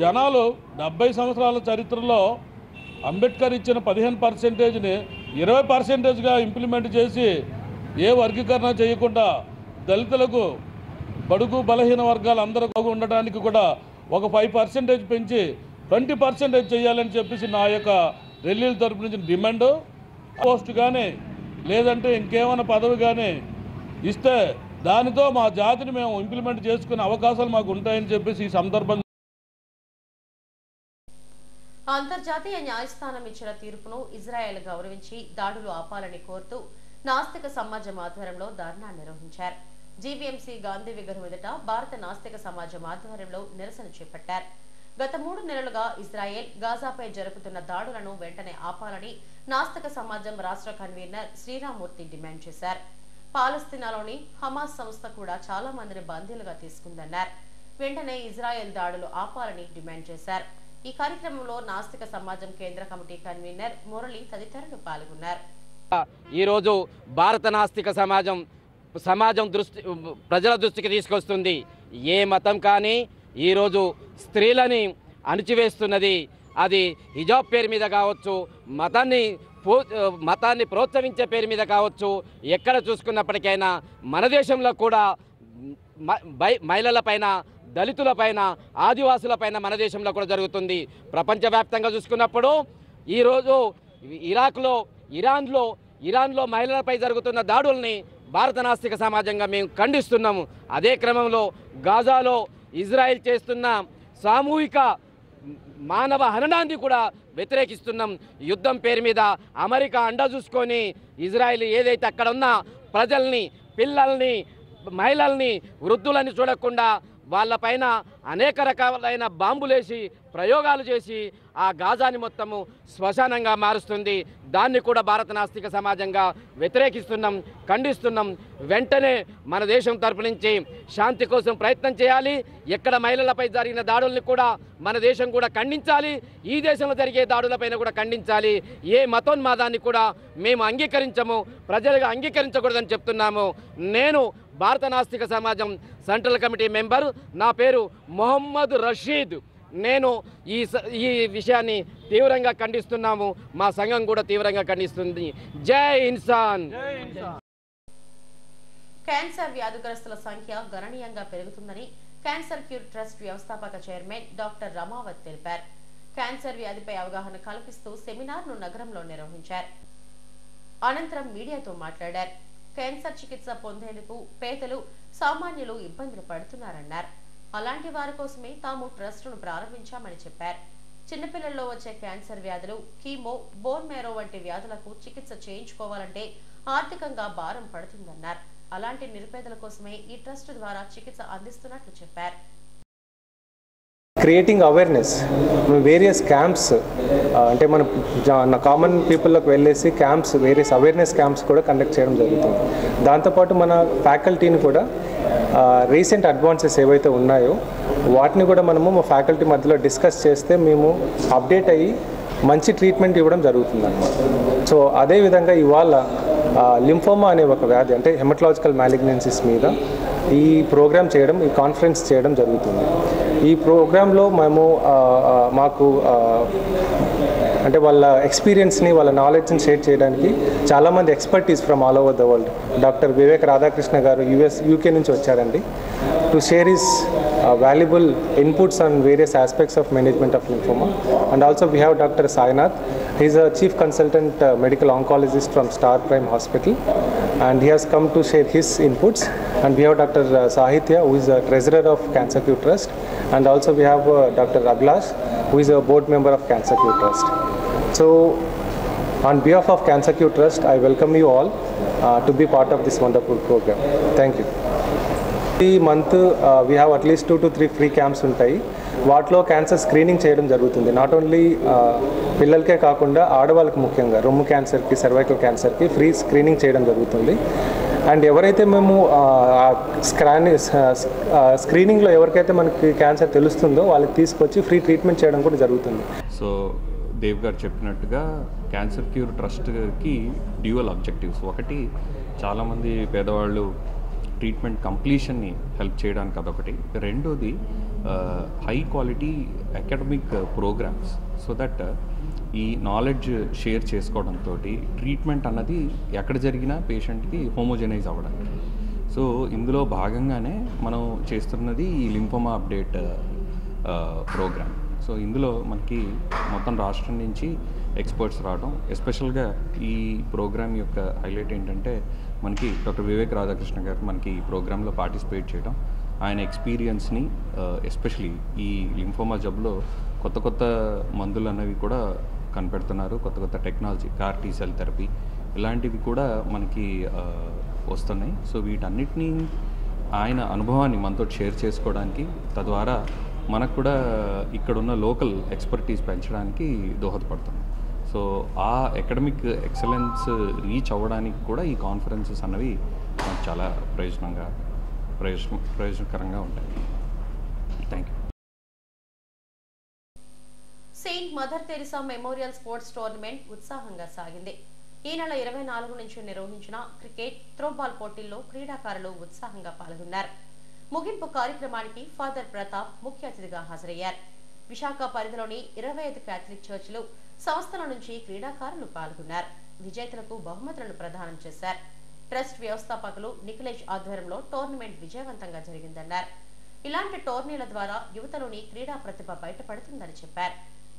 జనాలు 70 సంవత్సరాల చరిత్రలో అంబేద్కర్ ఇచ్చిన 15%ని 20%గా ఇంప్లిమెంట్ చేసి ఏ వర్గీకరణ చేయకుండా దళితులకు, బడుగు బలహీన వర్గాలు అందరూ ఉండడానికి కూడా ఒక 5% పెంచి 20% చేయాలని చెప్పేసి నా యొక్క రెల్లీల తరపు నుంచి డిమాండ్. పోస్ట్ కానీ లేదంటే ఇంకేమైనా పదవి కానీ ఇస్తే దానితో మా జాతిని మేము ఇంప్లిమెంట్ చేసుకునే అవకాశాలు మాకు ఉంటాయని చెప్పేసి ఈ సందర్భంగా అంతర్జాతీయ న్యాయస్థానం ఇచ్చిన తీర్పును ఇజ్రాయెల్ గౌరవించి దాడులు ఆపాలని కోరుతూ నాస్తిక సమాజం ఆధ్వర్యంలో ధర్నా నిర్వహించారు. జీవీఎంసీ గాంధీ విగ్రహం ఎదుట భారత నాస్తిక సమాజం ఆధ్వర్యంలో నిరసన చేపట్టారు. గత 3 నెలలుగా ఇజ్రాయెల్ గాజాపై జరుపుతున్న దాడులను వెంటనే ఆపాలని నాస్తిక సమాజం రాష్ట్ర కన్వీనర్ శ్రీరామూర్తి డిమాండ్ చేశారు. పాలస్తీనాలోని హమాస్ సంస్థ కూడా చాలా మందిని బందీలుగా తీసుకుందన్నారు. వెంటనే ఇజ్రాయెల్ దాడులు ఆపాలని డిమాండ్ చేశారు. ఈ కార్యక్రమంలో నాస్తిక సమాజం కేంద్ర కమిటీ కన్వీనర్ మురళి తదితరులు పాల్గొన్నారు. ఈరోజు భారత నాస్తిక సమాజం ప్రజల దృష్టికి తీసుకొస్తుంది. ఏ మతం కానీ ఈరోజు స్త్రీలని అణిచివేస్తున్నది. అది హిజాబ్ పేరు మీద కావచ్చు, మతాన్ని ప్రోత్సహించే పేరు మీద కావచ్చు, ఎక్కడ చూసుకున్నప్పటికైనా మన దేశంలో కూడా మహిళలపైన, దళితులపైన, ఆదివాసులపైన మన దేశంలో కూడా జరుగుతుంది. ప్రపంచవ్యాప్తంగా చూసుకున్నప్పుడు ఈరోజు ఇరాన్లో మహిళలపై జరుగుతున్న దాడుల్ని భారత నాస్తిక సమాజంగా మేము ఖండిస్తున్నాము. అదే క్రమంలో గాజాలో ఇజ్రాయెల్ చేస్తున్న సామూహిక మానవ హననాన్ని కూడా వ్యతిరేకిస్తున్నాం. యుద్ధం పేరు మీద అమెరికా అండ చూసుకొని ఇజ్రాయెల్ ఏదైతే అక్కడ ఉన్న ప్రజల్ని, పిల్లల్ని, మహిళల్ని, వృద్ధులని చూడకుండా వాళ్ళపైన అనేక రకాలైన బాంబులేసి ప్రయోగాలు చేసి ఆ గాజాని మొత్తము శ్మశానంగా మారుస్తుంది. దాన్ని కూడా భారత నాస్తిక సమాజంగా వ్యతిరేకిస్తున్నాం, ఖండిస్తున్నాం. వెంటనే మన దేశం తరపు నుంచి శాంతి కోసం ప్రయత్నం చేయాలి. ఎక్కడ మహిళలపై జరిగిన దాడుల్ని కూడా మన దేశం కూడా ఖండించాలి. ఈ దేశంలో జరిగే దాడులపైన కూడా ఖండించాలి. ఏ మతోన్మాదాన్ని కూడా మేము అంగీకరించము, ప్రజలుగా అంగీకరించకూడదని చెప్తున్నాము. నేను భారత నాస్తిక సమాజం సెంట్రల్ కమిటీ మెంబర్. నా పేరు మొహమ్మద్ రషీద్. నేను ఈ విషయాన్ని తీవ్రంగా ఖండిస్తున్నాము. మా సంఘం కూడా తీవ్రంగా ఖండిస్తుంది. జై ఇన్సాన్. క్యాన్సర్ వ్యాధిగ్రస్తుల సంఖ్య గణనీయంగా పెరుగుతుందని క్యాన్సర్ క్యూర్ ట్రస్ట్ వ్యవస్థాపక చైర్మన్ డాక్టర్ రమావత్ తెలిపారు. క్యాన్సర్ వ్యాధిపై అవగాహన కల్పిస్తూ సెమినార్ను నగరంలో నిర్వహించారు. అనంతరం మీడియాతో మాట్లాడారు. క్యాన్సర్ చికిత్స పొందేందుకు పేదలు, సామాన్యులు ఇబ్బందులు పడుతున్నారన్నారు. అలాంటి వారి కోసమే తాము ట్రస్టును ప్రారంభించామని చెప్పారు. చిన్నపిల్లల్లో వచ్చే క్యాన్సర్ వ్యాధులు, కీమో, బోన్ మేరో వంటి వ్యాధులకు చికిత్స చేయించుకోవాలంటే ఆర్థికంగా భారం పడుతుందన్నారు. అలాంటి నిరుపేదల కోసమే ఈ ట్రస్ట్ ద్వారా చికిత్స అందిస్తున్నట్లు చెప్పారు. క్రియేటింగ్ అవేర్నెస్ వేరియస్ క్యాంప్స్ అంటే మన కామన్ పీపుల్లోకి వెళ్ళేసి క్యాంప్స్ వేరియస్ అవేర్నెస్ క్యాంప్స్ కూడా కండక్ట్ చేయడం జరుగుతుంది. దాంతోపాటు మన ఫ్యాకల్టీని కూడా రీసెంట్ అడ్వాన్సెస్ ఏవైతే ఉన్నాయో వాటిని కూడా మనము మా ఫ్యాకల్టీ మధ్యలో డిస్కస్ చేస్తే మేము అప్డేట్ అయ్యి మంచి ట్రీట్మెంట్ ఇవ్వడం జరుగుతుంది అన్నమాట. సో అదేవిధంగా ఇవాళ లింఫోమా అనే ఒక వ్యాధి అంటే హెమటలాజికల్ మ్యాలిగ్నెన్సీస్ మీద ఈ ప్రోగ్రామ్ చేయడం, ఈ కాన్ఫరెన్స్ చేయడం జరుగుతుంది. ఈ ప్రోగ్రాంలో మేము మాకు అంటే వాళ్ళ ఎక్స్పీరియన్స్ని వాళ్ళ నాలెడ్జ్ని షేర్ చేయడానికి చాలామంది expertise from all over the world. Doctor Vivek Radhakrishna గారు యూకే నుంచి వచ్చారండి to share his valuable inputs on various aspects of management of lymphoma. And also we have Dr. Sainath. He is a chief consultant medical oncologist from Star Prime Hospital, and he has come to share his inputs. And we have Dr. Sahithya, who is a treasurer of Cancer Cure Trust, and also we have Dr. Aglash, who is a board member of Cancer Cure Trust. So on behalf of Cancer Cure Trust, I welcome you all to be part of this wonderful program. Thank you. ఈ month we have at least 2 to 3 free camps ఉంటాయి. వాటిలో cancer screening చేయడం జరుగుతుంది. Not only పిల్లలకే కాకుండా ఆడవాళ్ళకి ముఖ్యంగా రొమ్ము క్యాన్సర్కి, సర్వైకల్ క్యాన్సర్కి ఫ్రీ స్క్రీనింగ్ చేయడం జరుగుతుంది. అండ్ ఎవరైతే మేము స్క్రీనింగ్లో ఎవరికైతే మనకి క్యాన్సర్ తెలుస్తుందో వాళ్ళకి తీసుకొచ్చి ఫ్రీ ట్రీట్మెంట్ చేయడం కూడా జరుగుతుంది. సో దేవ్ గారు చెప్పినట్టుగా క్యాన్సర్ క్యూర్ ట్రస్ట్కి డ్యూయల్ ఆబ్జెక్టివ్స్. ఒకటి, చాలామంది పేదవాళ్ళు ట్రీట్మెంట్ కంప్లీషన్ని హెల్ప్ చేయడానికి అదొకటి. రెండోది high quality academic programmes, so that ఈ నాలెడ్జ్ షేర్ చేసుకోవడంతో ట్రీట్మెంట్ అన్నది ఎక్కడ జరిగినా పేషెంట్కి హోమోజనైజ్ అవ్వడానికి. సో ఇందులో భాగంగానే మనం చేస్తున్నది ఈ లింఫోమా అప్డేట్ ప్రోగ్రామ్. సో ఇందులో మనకి మొత్తం రాష్ట్రం నుంచి ఎక్స్పర్ట్స్ రావడం, ఎస్పెషల్గా ఈ ప్రోగ్రామ్ యొక్క హైలైట్ ఏంటంటే మనకి డాక్టర్ వివేక్ రాధాకృష్ణ గారు మనకి ఈ ప్రోగ్రాంలో పార్టిసిపేట్ చేయడం, ఆయన ఎక్స్పీరియన్స్ని ఎస్పెషలీ ఈ లింఫోమా జబ్లో కొత్త కొత్త మందులు అనేవి కూడా కనిపెడుతున్నారు. కొత్త కొత్త technology, CAR T cell therapy ఇలాంటివి కూడా మనకి వస్తున్నాయి. సో వీటన్నిటినీ ఆయన అనుభవాన్ని మనతో షేర్ చేసుకోవడానికి, తద్వారా మనకు కూడా ఇక్కడున్న లోకల్ ఎక్స్పర్టీస్ పెంచడానికి దోహదపడుతుంది. సో ఆ అకాడమిక్ ఎక్సలెన్స్ రీచ్ అవ్వడానికి కూడా ఈ కాన్ఫరెన్సెస్ అన్నవి మనకు చాలా ప్రయోజనకరంగా ఉంటాయి. Thank you. Saint mother Teresa memorial sports tournament ఉత్సాహంగా సాగింది. ఈ నెల 24 నుంచి నిర్వహించిన క్రికెట్, త్రోబాల్ పోటీల్లో క్రీడాకారులు ఉత్సాహంగా పాల్గొన్నారు. ముగింపు కార్యక్రమానికి ఫాదర్ ప్రతాప్ ముఖ్య అతిథిగా హాజరయ్యారు. విశాఖ పరిధిలోని 25 క్యాథలిక్ చర్చిలు, సంస్థల నుంచి క్రీడాకారులు పాల్గొన్నారు. విజేతలకు బహుమతులను ప్రదానం చేశారు. ట్రస్ట్ వ్యవస్థాపకులు నిఖిలేష్ ఆధ్వర్యంలో టోర్నమెంట్ విజయవంతంగా జరిగిందన్నారు. ఇలాంటి టోర్నీల ద్వారా యువతలోని క్రీడా ప్రతిభ బయటపడుతుందని చెప్పారు.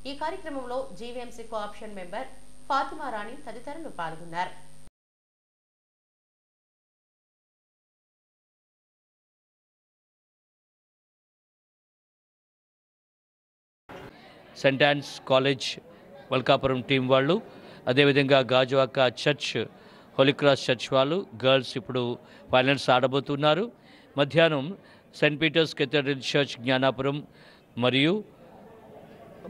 ఈ కార్యక్రమంలో GVMC cooption member Fatima Rani తదితరులు పాల్గొన్నారు. Saint Ann's college Malkapuram team వాళ్ళు, అదేవిధంగా గాజువాక చర్చ్, హోలీక్రాస్ చర్చ్ వాళ్ళు గర్ల్స్ ఇప్పుడు ఫైనల్స్ ఆడబోతున్నారు. మధ్యాహ్నం Saint Peter's cathedral church Gnanapuram మరియు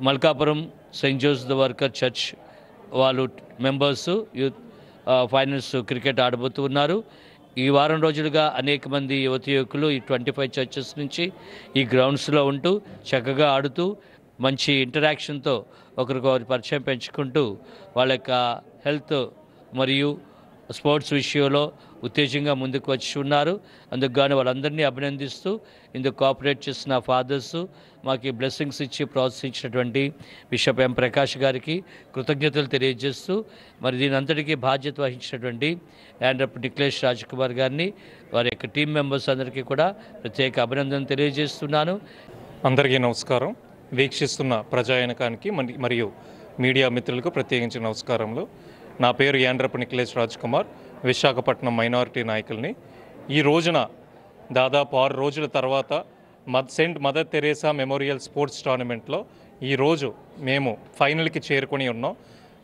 Malkapuram Saint Joseph the worker church వాళ్ళు మెంబర్స్ యూత్ ఫైనల్స్ క్రికెట్ ఆడబోతున్నారు. ఈ వారం రోజులుగా అనేక మంది యువకులు ఈ 25 చర్చెస్ నుంచి ఈ గ్రౌండ్స్లో ఉంటూ చక్కగా ఆడుతూ మంచి ఇంటరాక్షన్తో ఒకరికొకరి పరిచయం పెంచుకుంటూ వాళ్ళ యొక్క హెల్త్ మరియు స్పోర్ట్స్ విషయంలో ఉత్తేజంగా ముందుకు వచ్చి ఉన్నారు. అందుకు గాను వాళ్ళందరినీ అభినందిస్తూ ఇందుకు కోఆపరేట్ చేసిన ఫాదర్స్, మాకు బ్లెస్సింగ్స్ ఇచ్చి ప్రోత్సహించినటువంటి బిషప్ ఎం ప్రకాష్ గారికి కృతజ్ఞతలు తెలియజేస్తూ, మరి దీని అంతటికీ బాధ్యత వహించినటువంటి యాండ్రప్ నిఖిలేష్ రాజ్కుమార్ గారిని, వారి యొక్క టీం మెంబర్స్ అందరికీ కూడా ప్రత్యేక అభినందనలు తెలియజేస్తున్నాను. అందరికీ నమస్కారం. వీక్షిస్తున్న ప్రజాయనకానికి మరియు మీడియా మిత్రులకు ప్రత్యేకించిన నమస్కారములు. నా పేరు యాండ్రప్ నిఖిలేష్ రాజ్కుమార్, విశాఖపట్నం మైనారిటీ నాయకుల్ని. ఈ రోజున దాదాపు 6 రోజుల తర్వాత Saint mother Teresa memorial sports టోర్నమెంట్లో ఈరోజు మేము ఫైనల్కి చేరుకొని ఉన్నాం.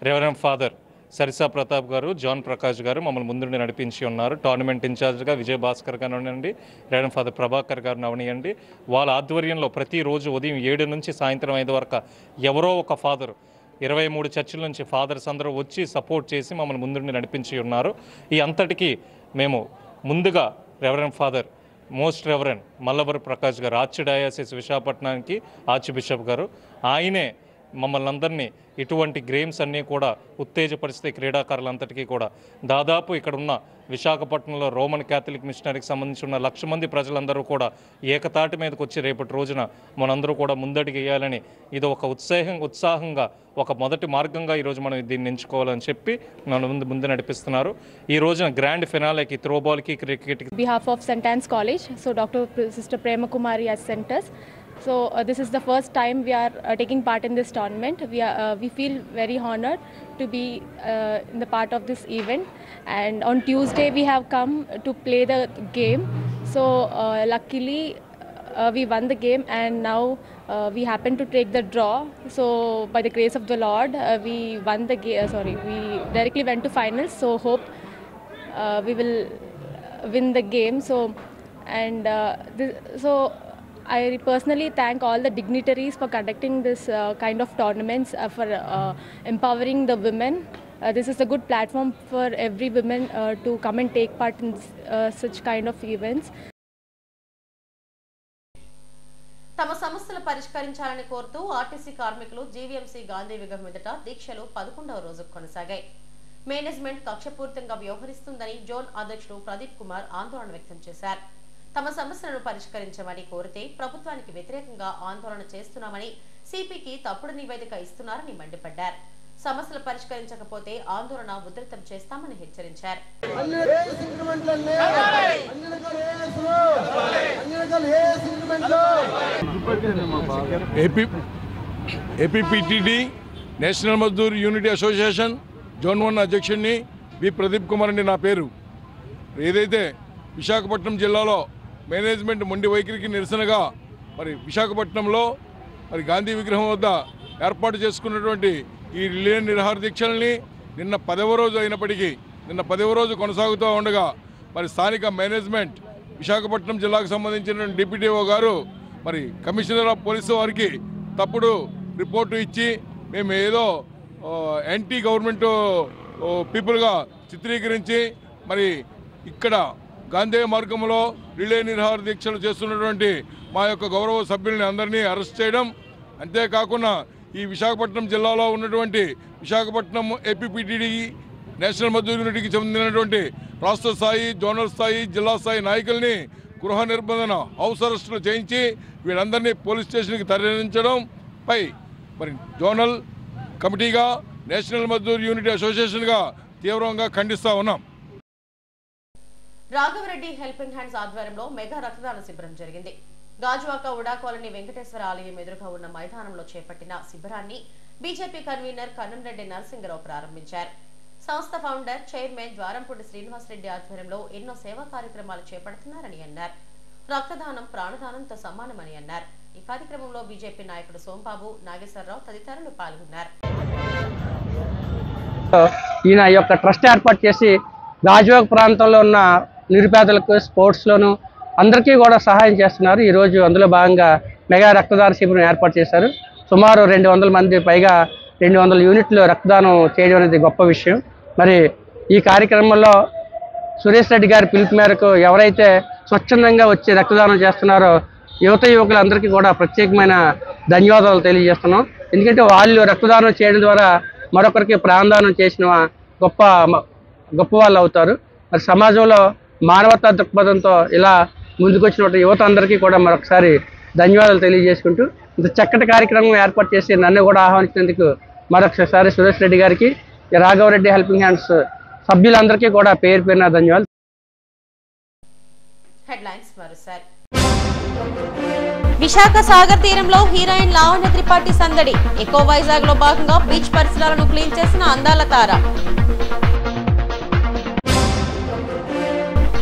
రెవరెండ్ ఫాదర్ సరిసా ప్రతాప్ గారు, జాన్ ప్రకాష్ గారు మమ్మల్ని ముందుండి నడిపించి ఉన్నారు. టోర్నమెంట్ ఇన్ఛార్జ్గా విజయ్ భాస్కర్ గారు అవనివ్వండి, రేవన్ ఫాదర్ ప్రభాకర్ గారిని అవనివ్వండి, వాళ్ళ ఆధ్వర్యంలో ప్రతిరోజు ఉదయం 7 నుంచి సాయంత్రం 5 వరకు ఎవరో ఒక ఫాదర్ 23 చర్చిల నుంచి ఫాదర్స్ అందరూ వచ్చి సపోర్ట్ చేసి మమ్మల్ని ముందుండి నడిపించి ఉన్నారు. ఈ అంతటికీ మేము ముందుగా reverend father most reverend Mallavara Prakash garu archdiocese విశాఖపట్నానికి ఆర్చ్ బిషప్ గారు, ఆయనే మమ్మల్ని అందరినీ ఇటువంటి గేమ్స్ అన్నీ కూడా ఉత్తేజపరిస్తే క్రీడాకారులంతటికీ కూడా దాదాపు ఇక్కడ ఉన్న విశాఖపట్నంలో రోమన్ క్యాథలిక్ మిషనరీకి సంబంధించి ఉన్న 1,00,000 మంది ప్రజలందరూ కూడా ఏకతాటి మీదకి వచ్చి రేపటి రోజున మనందరూ కూడా ముందడుగు వేయాలని, ఇది ఒక ఉత్సాహంగా ఒక మొదటి మార్గంగా ఈరోజు మనం దీన్ని ఎంచుకోవాలని చెప్పి మన ముందు నడిపిస్తున్నారు. ఈ రోజున గ్రాండ్ ఫినాలేకి త్రోబాల్కి క్రికెట్కి behalf of St. Anne's College, so Dr. Sister Prema Kumari has sent us. So this is the first time we are taking part in this tournament. We feel very honored to be in the part of this event. And on Tuesday we have come to play the game. So luckily we won the game, and now we happen to take the draw. So by the grace of the Lord, we won the game. We directly went to finals. So hope we will win the game. So I personally thank all the dignitaries for conducting this kind of tournaments, for empowering the women. This is a good platform for every woman to come and take part in such kind of events. తమ సమస్యలు పరిష్కరించాలని కోరుతూ RTC కార్మికులు GVMC Gandhi విగ్రహం ఎదుట దీక్షలు 11వ రోజు కొనసాగాయి. మేనేజ్మెంట్ కక్షపూరితంగా వ్యవహరిస్తుందని జోన్ అధ్యక్షుడు ప్రదీప్ కుమార్ ఆందోళన వ్యక్తం చేశారు. తమ సమస్యలను పరిష్కరించమని కోరితే ప్రభుత్వానికి వ్యతిరేకంగా ఆందోళన చేస్తున్నామని, సిపికి తప్పుడు నివేదిక ఇస్తున్నారని మండిపడ్డారు. సమస్యలు పరిష్కరించకపోతే ఆందోళన ఉధృతం చేస్తామని హెచ్చరించారు. APPTD national Mazdoor unity association zone 1 అధ్యక్షుడిని బి ప్రదీప్ కుమార్ అండి నా పేరు. ఏదైతే విశాఖపట్నం జిల్లాలో మేనేజ్మెంట్ మొండి వైఖరికి నిరసనగా మరి విశాఖపట్నంలో మరి గాంధీ విగ్రహం వద్ద ఏర్పాటు చేసుకున్నటువంటి ఈ రిలే నిరాహార దీక్షల్ని నిన్న 10వ రోజు అయినప్పటికీ నిన్న 10వ రోజు కొనసాగుతూ ఉండగా మరి స్థానిక మేనేజ్మెంట్ విశాఖపట్నం జిల్లాకు సంబంధించిన డిప్యూటీఓ గారు మరి కమిషనర్ ఆఫ్ పోలీసు వారికి తప్పుడు రిపోర్టు ఇచ్చి మేము ఏదో యాంటీ గవర్నమెంట్ పీపుల్గా చిత్రీకరించి మరి ఇక్కడ గాంధీ మార్గంలో రిలే నిరాహార దీక్షలు చేస్తున్నటువంటి మా యొక్క గౌరవ సభ్యుల్ని అందరినీ అరెస్ట్ చేయడం, అంతేకాకుండా ఈ విశాఖపట్నం జిల్లాలో ఉన్నటువంటి విశాఖపట్నం ఏపీపీటీడీ నేషనల్ మజ్దూర్ యూనిటీకి చెందినటువంటి రాష్ట్ర స్థాయి, జోనల్ స్థాయి, జిల్లా స్థాయి నాయకుల్ని గృహ నిర్బంధన హౌస్ అరెస్టులు చేయించి వీళ్ళందరినీ పోలీస్ స్టేషన్కి తరలించడం పై మరి జోనల్ కమిటీగా నేషనల్ మజ్దూర్ యూనిటీ అసోసియేషన్గా తీవ్రంగా ఖండిస్తూ ఉన్నాం. రాఘవరెడ్డి హెల్పింగ్ హ్యాండ్స్ ఆధ్వర్యంలో మెగా రక్తదాన శిబిరం జరిగింది. గాజువాక ఉడా కాలనీ వెంకటేశ్వర ఆలయం ఎదురుగా ఉన్న మైదానంలో చేపట్టిన శిబిరాన్ని బీజేపీ కన్వీనర్ కన్నంరెడ్డి నరసింగరావు ప్రారంభించారు. సంస్థ ఫౌండర్, చైర్మన్ ద్వారంపూడి శ్రీనివాసరెడ్డి ఆధ్వర్యంలో ఎన్నో సేవా కార్యక్రమాలు చేపడుతున్నారని అన్నారు. రక్తదానం ప్రాణదానంతో సమానమని అన్నారు. ఈ కార్యక్రమంలో బీజేపీ నాయకుడు సోంబాబు, నాగేశ్వరరావు తదితరులు పాల్గొన్నారు. ఈయన ఈ యొక్క ట్రస్ట్ ఏర్పాటు చేసి గాజువాక ప్రాంతంలో ఉన్న నిరుపేదలకు స్పోర్ట్స్లోనూ అందరికీ కూడా సహాయం చేస్తున్నారు. ఈరోజు అందులో భాగంగా మెగా రక్తదాన శిబిరం ఏర్పాటు చేశారు. సుమారు 200 మంది పైగా 200 యూనిట్లు రక్తదానం చేయడం అనేది గొప్ప విషయం. మరి ఈ కార్యక్రమంలో సురేష్ రెడ్డి గారి పిలుపు మేరకు ఎవరైతే స్వచ్ఛందంగా వచ్చి రక్తదానం చేస్తున్నారో యువకులందరికీ కూడా ప్రత్యేకమైన ధన్యవాదాలు తెలియజేస్తున్నాం. ఎందుకంటే వాళ్ళు రక్తదానం చేయడం ద్వారా మరొకరికి ప్రాణదానం చేసిన గొప్ప వాళ్ళు అవుతారు. మరి సమాజంలో మానవతా దృక్పథంతో ఇలా ముందుకొచ్చినటువంటి యువత అందరికీ కూడా మరొకసారి ధన్యవాదాలు తెలియజేసుకుంటూ ఇంత చక్కటి కార్యక్రమం ఏర్పాటు చేసి నన్ను కూడా ఆహ్వానించినందుకు మరొకసారి సురేష్ రెడ్డి గారికి, రాఘవరెడ్డి హెల్పింగ్ హ్యాండ్స్ సభ్యులందరికీ కూడా పేరు పేరున ధన్యవాదాలు. విశాఖ సాగర్ తీరంలో హీరోయిన్ లావణ్య త్రిపాఠి సందడి. ఎకో వైజాగ్ లో భాగంగా బీచ్ పరిసరాలను క్లీన్ చేసిన అందాల తార.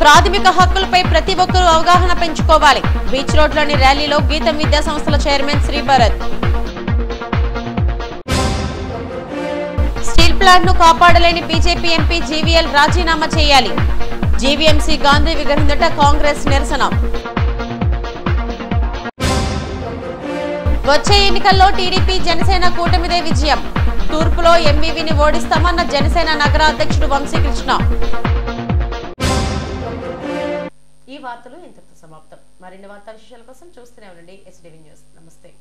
ప్రాథమిక హక్కులపై ప్రతి ఒక్కరూ అవగాహన పెంచుకోవాలి. బీచ్ రోడ్లోని ర్యాలీలో గీతం విద్యా సంస్థల chairman Shri Bharat. Steel plant ను కాపాడలేని బీజేపీ ఎంపీ జీవీఎల్ రాజీనామా చేయాలి. జీవీఎంసీ గాంధీ విగ్రహం ఎదుట కాంగ్రెస్ నిరసన. వచ్చే ఎన్నికల్లో టీడీపీ జనసేన కూటమిదే విజయం. తూర్పులో ఎంవీవీని ఓడిస్తామన్న జనసేన నగర అధ్యక్షుడు వంశీకృష్ణ. ఈ వార్తలు ఇంతటితో సమాప్తం. మరిన్ని వార్తా విశేషాల కోసం చూస్తూనే ఉండండి SDV న్యూస్. నమస్తే.